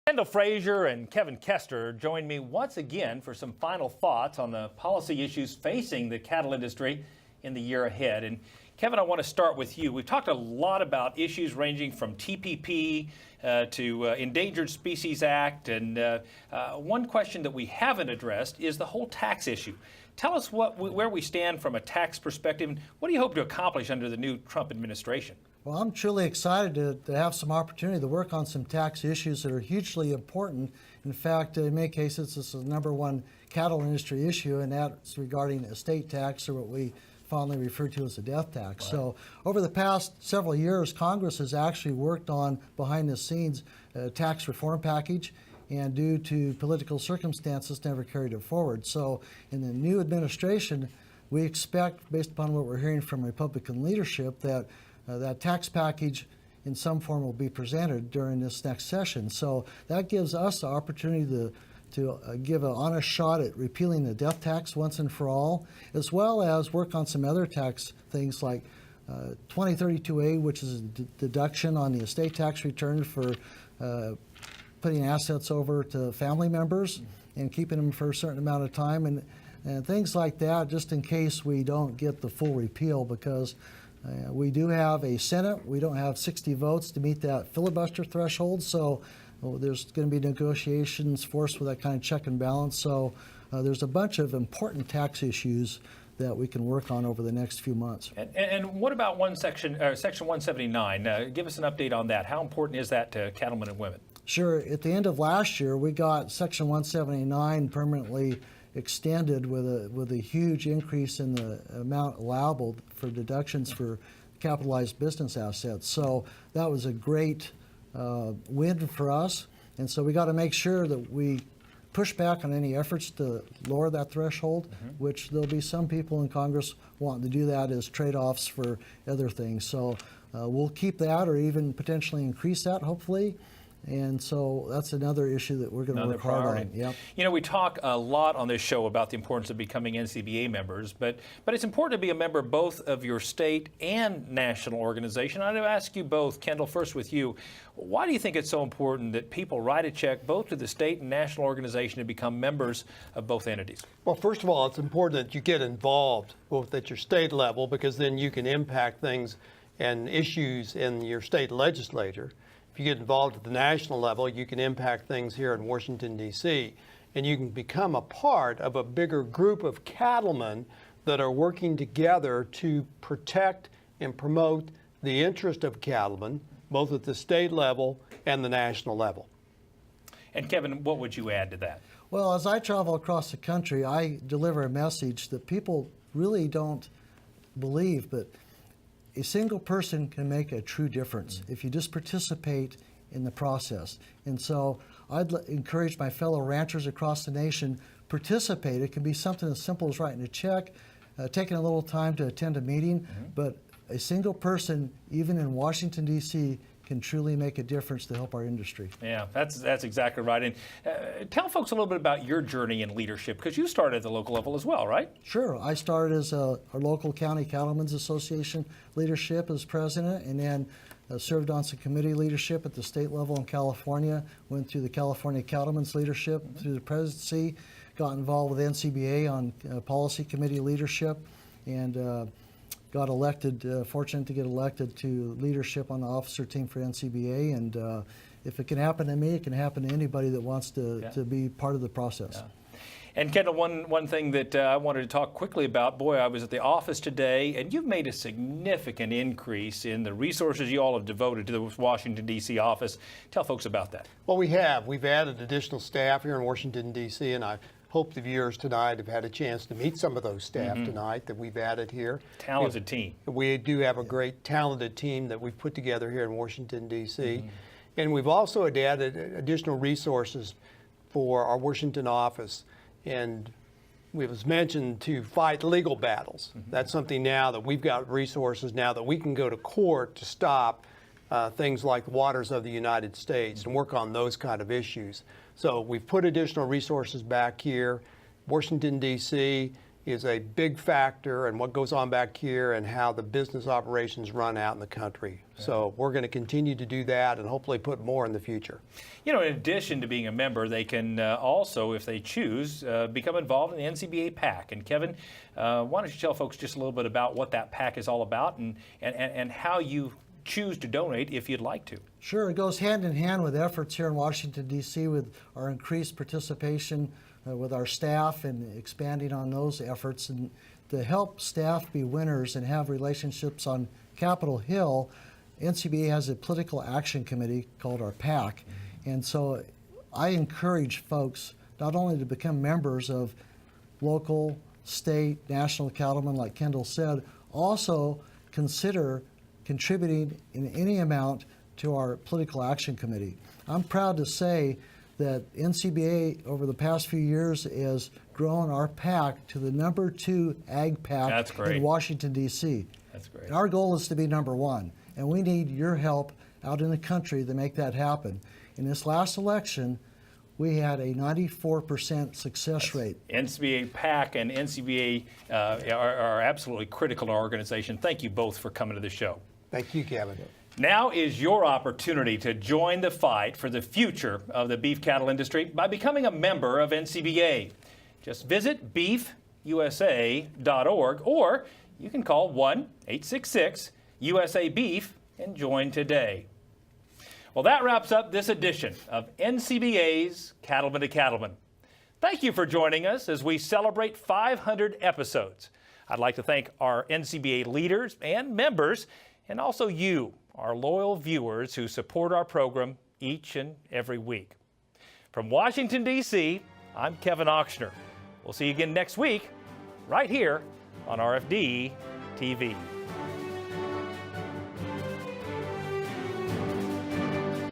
Kendall Frazier and Kevin Kester join me once again for some final thoughts on the policy issues facing the cattle industry in the year ahead. And Kevin, I want to start with you. We've talked a lot about issues ranging from TPP to Endangered Species Act. And one question that we haven't addressed is the whole tax issue. Tell us where we stand from a tax perspective. And what do you hope to accomplish under the new Trump administration? Well, I'm truly excited to have some opportunity to work on some tax issues that are hugely important. In fact, in many cases, this is the #1 cattle industry issue, and that's regarding estate tax, or what we fondly refer to as a death tax. Right. So over the past several years, Congress has actually worked on, behind the scenes, a tax reform package, and due to political circumstances, never carried it forward. So in the new administration, we expect, based upon what we're hearing from Republican leadership, that that tax package in some form will be presented during this next session. So that gives us the opportunity to give an honest shot at repealing the death tax once and for all, as well as work on some other tax things like 2032A, which is a deduction on the estate tax return for putting assets over to family members and keeping them for a certain amount of time, and things like that, just in case we don't get the full repeal, because we do have a Senate. We don't have 60 votes to meet that filibuster threshold, so there's going to be negotiations forced with that kind of check and balance. So there's a bunch of important tax issues that we can work on over the next few months. And what about Section 179? Give us an update on that. How important is that to cattlemen and women? Sure. At the end of last year, we got Section 179 permanently extended with a huge increase in the amount allowable for deductions for capitalized business assets. So that was a great win for us. And so we got to make sure that we push back on any efforts to lower that threshold, which there'll be some people in Congress wanting to do that as trade-offs for other things. So we'll keep that, or even potentially increase that, hopefully. And so that's another issue that we're going to work hard on. Yep. You know, we talk a lot on this show about the importance of becoming NCBA members, but it's important to be a member both of your state and national organization. I'd ask you both, Kendall, first with you, why do you think it's so important that people write a check both to the state and national organization to become members of both entities? Well, first of all, it's important that you get involved both at your state level, because then you can impact things and issues in your state legislature. If you get involved at the national level, you can impact things here in Washington, D.C., and you can become a part of a bigger group of cattlemen that are working together to protect and promote the interest of cattlemen, both at the state level and the national level. And Kevin, what would you add to that? Well, as I travel across the country, I deliver a message that people really don't believe, but a single person can make a true difference if you just participate in the process. And so I'd encourage my fellow ranchers across the nation, participate. It can be something as simple as writing a check, taking a little time to attend a meeting, but a single person, even in Washington, D.C., can truly make a difference to help our industry. Yeah, that's exactly right. And tell folks a little bit about your journey in leadership, because you started at the local level as well, right? Sure. I started as our local county cattlemen's association leadership as president, and then served on some committee leadership at the state level in California, went through the California cattlemen's leadership through the presidency, got involved with NCBA on policy committee leadership, and got elected, fortunate to get elected to leadership on the officer team for NCBA. And if it can happen to me, it can happen to anybody that wants to be part of the process. Yeah. And Kendall, one thing that I wanted to talk quickly about, boy, I was at the office today, and you've made a significant increase in the resources you all have devoted to the Washington, D.C. office. Tell folks about that. Well, we have. We've added additional staff here in Washington, D.C., and I hope the viewers tonight have had a chance to meet some of those staff tonight that we've added here. Talented team. We do have a great talented team that we've put together here in Washington, D.C. And we've also added additional resources for our Washington office. And it was mentioned to fight legal battles. That's something now that we've got resources now that we can go to court to stop things like waters of the United States and work on those kind of issues. So we've put additional resources back here. Washington, D.C. is a big factor in what goes on back here and how the business operations run out in the country. So we're going to continue to do that and hopefully put more in the future. You know, in addition to being a member, they can also, if they choose, become involved in the NCBA PAC. And Kevin, why don't you tell folks just a little bit about what that PAC is all about and how you choose to donate if you'd like to. Sure, it goes hand in hand with efforts here in Washington, D.C. with our increased participation with our staff and expanding on those efforts. And to help staff be winners and have relationships on Capitol Hill, NCBA has a political action committee called our PAC. And so I encourage folks not only to become members of local, state, national cattlemen, like Kendall said, also consider contributing in any amount to our political action committee. I'm proud to say that NCBA over the past few years has grown our PAC to the #2 ag PAC in Washington, D.C. That's great. And our goal is to be #1, and we need your help out in the country to make that happen. In this last election, we had a 94% success rate. NCBA PAC and NCBA are absolutely critical to our organization. Thank you both for coming to the show. Thank you, Kevin. Now is your opportunity to join the fight for the future of the beef cattle industry by becoming a member of NCBA. Just visit beefusa.org, or you can call 1-866-USA-BEEF and join today. Well, that wraps up this edition of NCBA's Cattlemen to Cattlemen. Thank you for joining us as we celebrate 500 episodes. I'd like to thank our NCBA leaders and members, and also you, our loyal viewers who support our program each and every week. From Washington, D.C., I'm Kevin Ochsner. We'll see you again next week, right here on RFD TV.